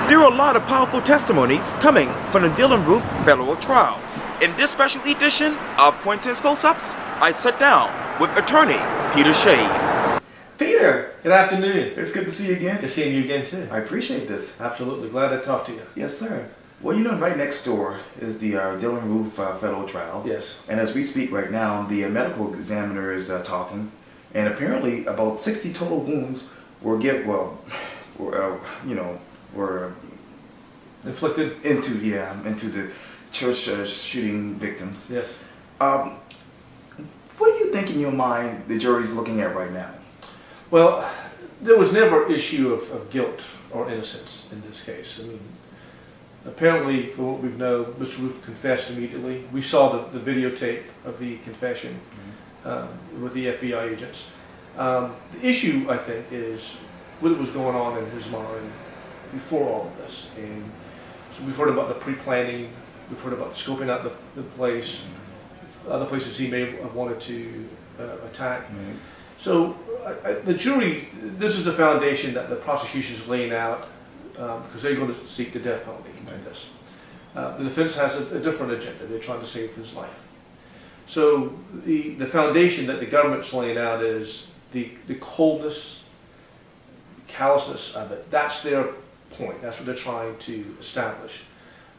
There are a lot of powerful testimonies coming from the Dylann Roof Federal Trial. In this special edition of Quintin's Close-Ups, I sit down with attorney Peter Shahid. Peter! Good afternoon. It's good to see you again. Good seeing you again too. I appreciate this. Absolutely. Glad to talk to you. Yes, sir. Well, you know, right next door is the Dylann Roof Federal Trial. Yes. And as we speak right now, the medical examiner is talking, and apparently about 60 total wounds were inflicted into the church shooting victims. Yes. What do you think in your mind the jury's looking at right now? Well, there was never issue of guilt or innocence in this case. I mean, apparently, from what we know, Mr. Roof confessed immediately. We saw the videotape of the confession with the FBI agents. The issue, I think, is what was going on in his mind before all of this. And so we've heard about the pre-planning, we've heard about scoping out the place, other places he may have wanted to attack. Mm-hmm. So the jury, this is the foundation that the prosecution is laying out because they're going to seek the death penalty in this. The defense has a different agenda. They're trying to save his life. So the foundation that the government's laying out is the coldness, callousness of it. That's their point. That's what they're trying to establish.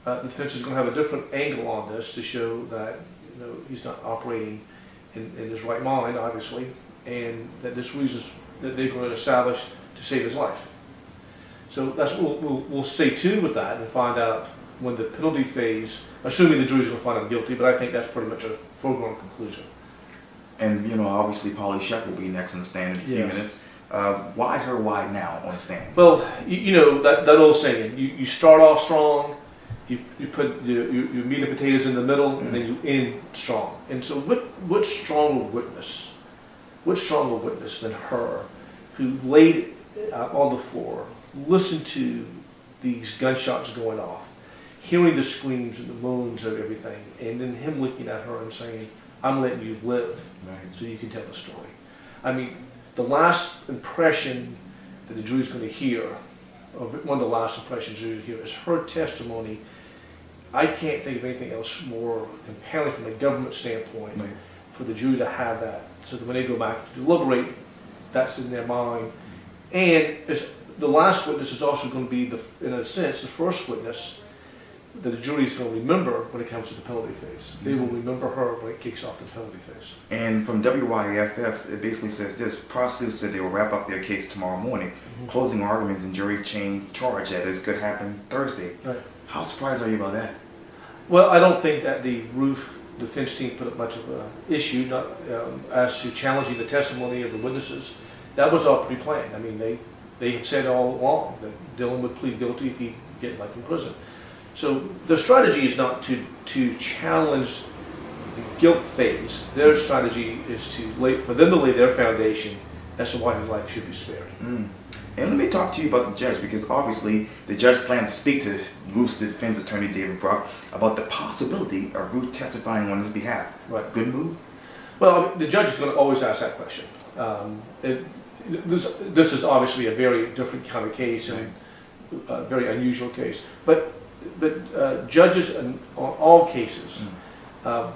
The defense is going to have a different angle on this to show that he's not operating in his right mind, obviously, and that this reason that they're going to establish to save his life. So that's we'll stay tuned with that and find out when the penalty phase, assuming the jury's going to find him guilty, but I think that's pretty much a foregone conclusion. And obviously Polly Sheck will be next on the stand in a few minutes. Why her? Why now on the stand? Well, that old saying: you start off strong, you put your meat and potatoes in the middle, and then you end strong. And so, what stronger witness than her, who laid on the floor, listened to these gunshots going off, hearing the screams and the moans of everything, and then him looking at her and saying, "I'm letting you live, so you can tell the story." I mean, the last impression that the jury's going to hear, or one of the last impressions you're going to hear, is her testimony. I can't think of anything else more compelling from a government standpoint for the jury to have that, so that when they go back to deliberate, that's in their mind. And the last witness is also going to be, in a sense, the first witness that the jury is going to remember when it comes to the penalty phase. They will remember her when it kicks off the penalty phase. And from WYFF, it basically says this: prosecutors said they will wrap up their case tomorrow morning. Closing arguments and jury chain charge that this could happen Thursday. Right. How surprised are you about that? Well, I don't think that the Roof defense team put up much of an issue not as to challenging the testimony of the witnesses. That was all pre-planned. I mean, they had said all along that Dylann would plead guilty if he get life in prison. So their strategy is not to challenge the guilt phase. Their strategy is for them to lay their foundation as to why his life should be spared. And let me talk to you about the judge, because obviously the judge planned to speak to Roof's defense attorney, David Brock, about the possibility of Roof testifying on his behalf. Right. Good move? Well, the judge is going to always ask that question. This is obviously a very different kind of case and a very unusual case. But judges on all cases, I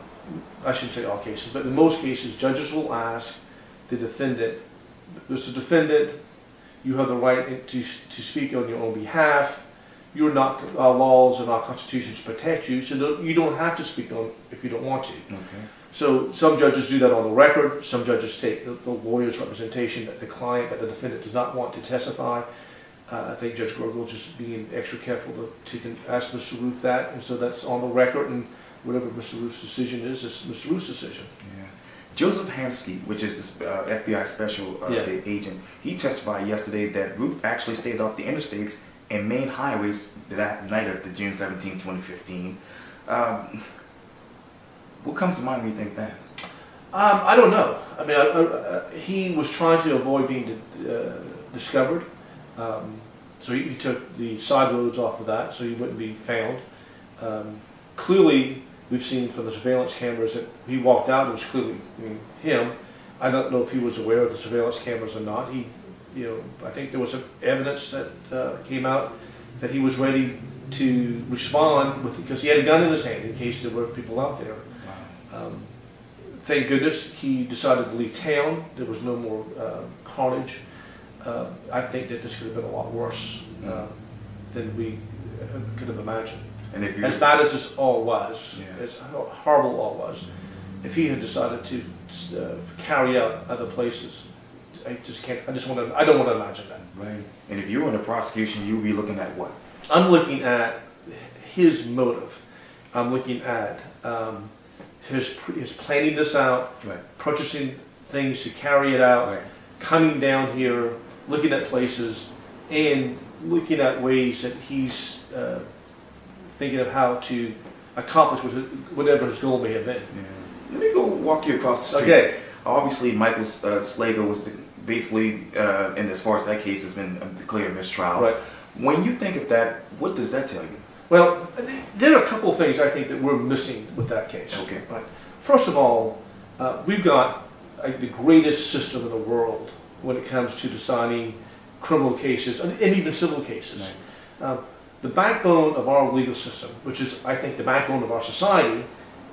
shouldn't say all cases, but in most cases, judges will ask the defendant, Mr. Defendant, you have the right to speak on your own behalf. You're not, our laws and our constitutions protect you, so you don't have to speak on if you don't want to. Okay. So some judges do that on the record. Some judges take the lawyer's representation that the defendant does not want to testify. I think Judge Gergel is just being extra careful to ask Mr. Roof that, and so that's on the record, and whatever Mr. Roof's decision is Mr. Roof's decision. Yeah. Joseph Hamsky, which is the FBI special agent, he testified yesterday that Roof actually stayed off the interstates and main highways that night of the June 17, 2015. What comes to mind when you think that? I don't know. I mean, he was trying to avoid being discovered. So he took the side roads off of that so he wouldn't be found. Clearly, we've seen from the surveillance cameras that he walked out, it was clearly him. I don't know if he was aware of the surveillance cameras or not. I think there was some evidence that came out that he was ready to respond with, because he had a gun in his hand in case there were people out there. Thank goodness he decided to leave town. There was no more carnage. I think that this could have been a lot worse than we could have imagined. And if you, as bad as this all was, Yeah. as horrible all was, if he had decided to carry out other places, I just can't. I don't want to imagine that. right. And if you were in the prosecution, you'd be looking at what? I'm looking at his motive. I'm looking at his planning this out, Right. purchasing things to carry it out, Right. coming down here, looking at places, and looking at ways that he's thinking of how to accomplish whatever his goal may have been. Yeah. Let me go walk you across the street. Okay. Obviously, Michael Slager was basically, and as far as that case has been declared a mistrial. Right. When you think of that, what does that tell you? Well, there are a couple of things I think that we're missing with that case. Okay. Right. First of all, we've got the greatest system in the world when it comes to deciding criminal cases and even civil cases. Right. The backbone of our legal system, which is, I think, the backbone of our society,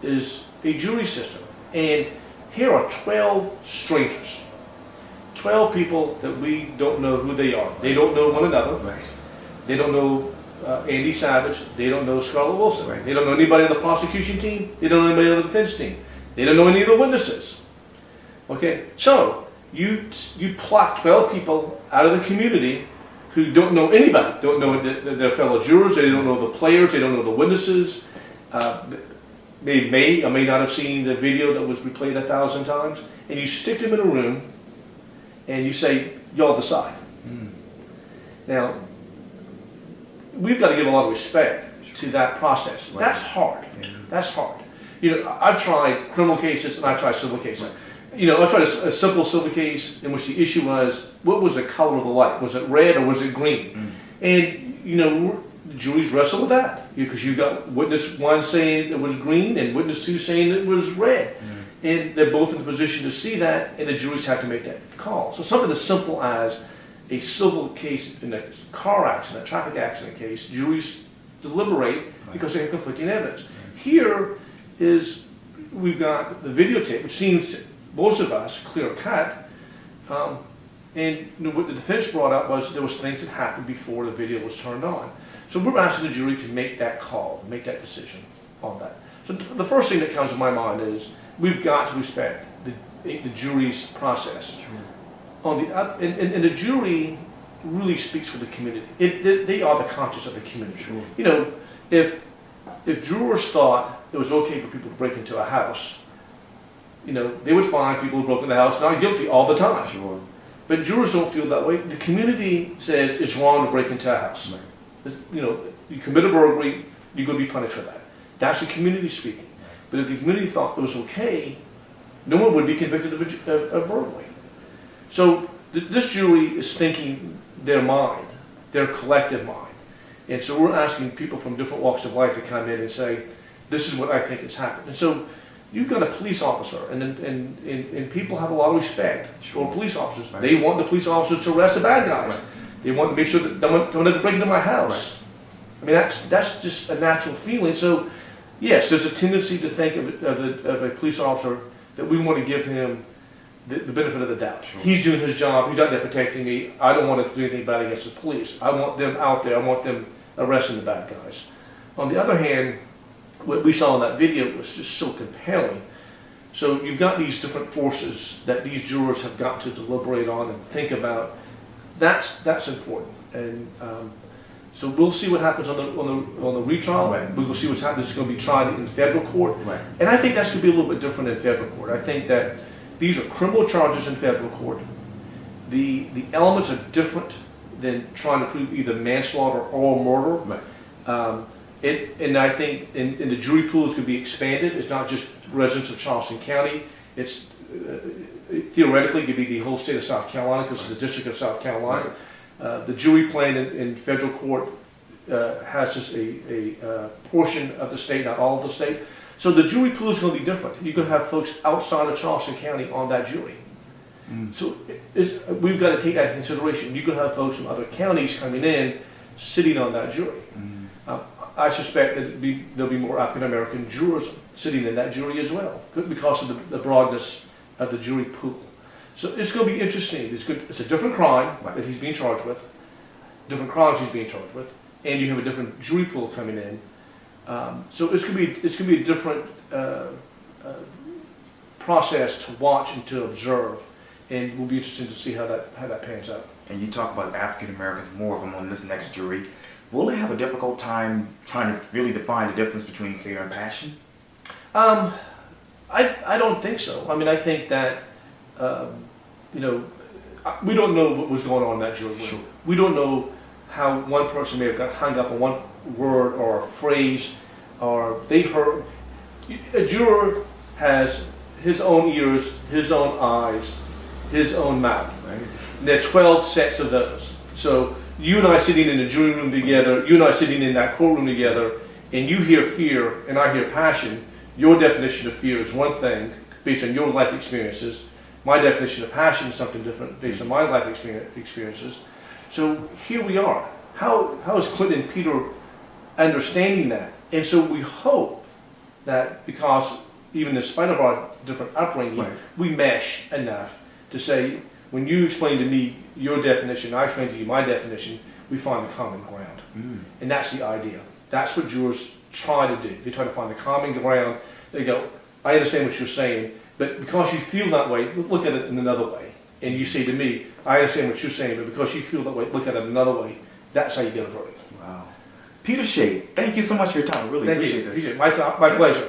is a jury system. And here are 12 strangers, 12 people that we don't know who they are. They don't know one another. Right. They don't know Andy Savage. They don't know Scarlett Wilson. Right. They don't know anybody on the prosecution team. They don't know anybody on the defense team. They don't know any of the witnesses. Okay, so you pluck 12 people out of the community who don't know anybody, don't know their fellow jurors, they don't know the players, they don't know the witnesses. They may or may not have seen the video that was replayed 1,000 times, and you stick them in a room and you say, y'all decide. Now, we've got to give a lot of respect to that process. Right. That's hard. Yeah. That's hard. You know, I've tried criminal cases and I've tried civil cases. Right. You know, I tried a simple civil case in which the issue was, what was the color of the light? Was it red or was it green? And, you know, the juries wrestle with that because you got witness one saying it was green and witness two saying it was red. And they're both in the position to see that, and the juries have to make that call. So something as simple as a civil case in a car accident, a traffic accident case, juries deliberate because they have conflicting evidence. Here is, we've got the videotape, which seems to most of us clear cut, and you know, what the defense brought up was there was things that happened before the video was turned on. So we're asking the jury to make that call, make that decision on that. So the first thing that comes to my mind is we've got to respect the jury's process. Sure. On the and the jury really speaks for the community. They are the conscience of the community. Sure. You know, if jurors thought it was okay for people to break into a house, you know, they would find people who broke into the house not guilty all the time. Sure. But jurors don't feel that way. The community says it's wrong to break into a house. Right. You know, you commit a burglary, you're going to be punished for that. That's the community speaking. But if the community thought it was okay, no one would be convicted of burglary. So this jury is thinking their mind, their collective mind. And so we're asking people from different walks of life to come in and say, this is what I think has happened. And so you've got a police officer, and people have a lot of respect for police officers. Right. They want the police officers to arrest the bad guys. Right. They want to make sure that don't have to break into my house. I mean, that's just a natural feeling. So yes, there's a tendency to think of a police officer that we want to give him the benefit of the doubt. Sure. He's doing his job. He's out there protecting me. I don't want to do anything bad against the police. I want them out there. I want them arresting the bad guys. On the other hand, what we saw in that video was just so compelling. So you've got these different forces that these jurors have got to deliberate on and think about. That's important. And so we'll see what happens on the retrial. Right. We'll see what's happening. It's going to be tried in federal court. Right. And I think that's going to be a little bit different in federal court. I think that these are criminal charges in federal court. The elements are different than trying to prove either manslaughter or murder. Right. And I think in the jury pool is going to be expanded. It's not just residents of Charleston County. It's theoretically could be the whole state of South Carolina because it's the District of South Carolina. The jury plan in federal court has just a portion of the state, not all of the state. So the jury pool is going to be different. You're going to have folks outside of Charleston County on that jury. So we've got to take that into consideration. You could have folks from other counties coming in. sitting on that jury. I suspect that there'll be more African American jurors sitting in that jury as well, because of the broadness of the jury pool. So it's going to be interesting. It's a different crime that he's being charged with, different crimes he's being charged with, and you have a different jury pool coming in. So it's going to be a different process to watch and to observe, and we'll be interested to see how that pans out. And you talk about African Americans, more of them on this next jury. Will they have a difficult time trying to really define the difference between fear and passion? I don't think so. I mean, I think that we don't know what was going on in that jury room. Sure. We don't know how one person may have got hung up on one word or a phrase, or they heard. A juror has his own ears, his own eyes, his own mouth. Right. And there are 12 sets of those. So you and I sitting in a jury room together, you and I sitting in that courtroom together, and you hear fear and I hear passion. Your definition of fear is one thing based on your life experiences. My definition of passion is something different based on my life experiences. So here we are. How is Quintin and Peter understanding that? And so we hope that, because even in spite of our different upbringing, right, we mesh enough to say, when you explain to me your definition, I explain to you my definition, we find the common ground. And that's the idea. That's what jurors try to do. They try to find the common ground. They go, I understand what you're saying, but because you feel that way, look at it in another way. And you say to me, I understand what you're saying, but because you feel that way, look at it another way. That's how you get a verdict. Wow. Peter Shahid, thank you so much for your time. I really appreciate this. My pleasure.